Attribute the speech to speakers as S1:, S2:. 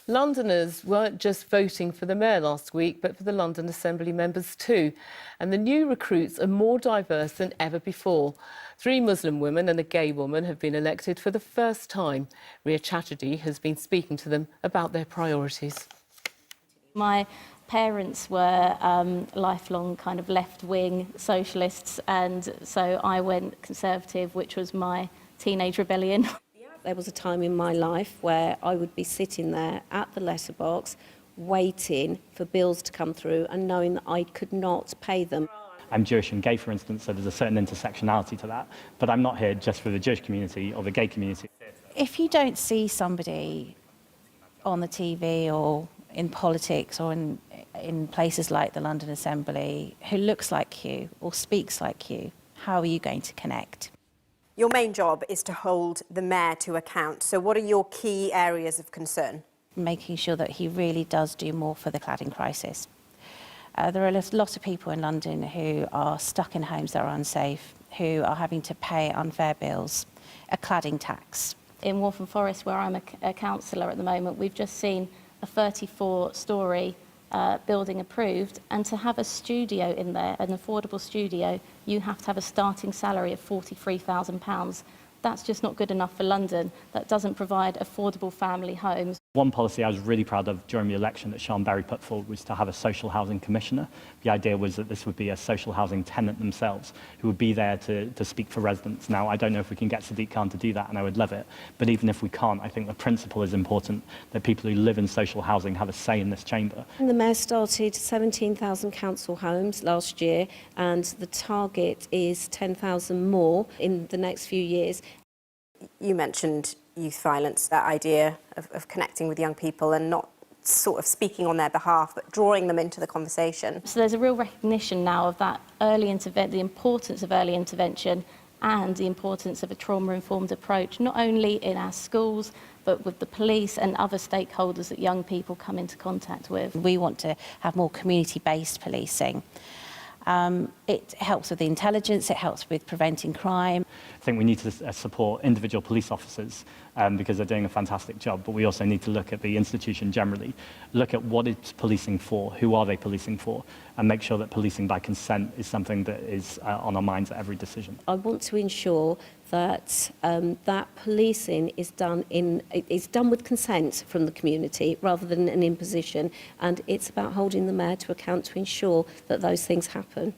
S1: Londoners weren't just voting for the mayor last week, but for the London Assembly members too. And the new recruits are more diverse than ever before. 3 Muslim women and a gay woman have been elected for the first time. Ria Chatterjee has been speaking to them about their priorities.
S2: My parents were lifelong kind of left-wing socialists, and so I went Conservative, which was my teenage rebellion.
S3: There was a time in my life where I would be sitting there at the letterbox waiting for bills to come through and knowing that I could not pay them.
S4: I'm Jewish and gay, for instance, so there's a certain intersectionality to that. But I'm not here just for the Jewish community or the gay community.
S5: If you don't see somebody on the TV or in politics or in places like the London Assembly who looks like you or speaks like you, how are you going to connect?
S6: Your main job is to hold the mayor to account. So what are your key areas of concern?
S5: Making sure that he really does do more for the cladding crisis. There are a lot of people in London who are stuck in homes that are unsafe, who are having to pay unfair bills, a cladding tax.
S2: In Waltham Forest, where I'm a councillor at the moment, we've just seen a 34-storey building approved, and to have a studio in there, an affordable studio, you have to have a starting salary of £43,000. That's just not good enough for London. That doesn't provide affordable family homes.
S4: One policy I was really proud of during the election that Sean Berry put forward was to have a social housing commissioner. The idea was that this would be a social housing tenant themselves who would be there to speak for residents. Now, I don't know if we can get Sadiq Khan to do that, and I would love it. But even if we can't, I think the principle is important, that people who live in social housing have a say in this chamber.
S3: And the mayor started 17,000 council homes last year, and the target is 10,000 more in the next few years.
S6: You mentioned youth violence, that idea of connecting with young people and not sort of speaking on their behalf, but drawing them into the conversation.
S2: So there's a real recognition now of that the importance of early intervention and the importance of a trauma-informed approach, not only in our schools, but with the police and other stakeholders that young people come into contact with.
S5: We want to have more community-based policing. It helps with the intelligence, it helps with preventing crime.
S4: I think we need to support individual police officers because they're doing a fantastic job, but we also need to look at the institution generally, look at what it's policing for, who are they policing for, and make sure that policing by consent is something that is on our minds at every decision.
S3: I want to ensure that that policing is done with consent from the community rather than an imposition, and it's about holding the mayor to account to ensure that those things happen.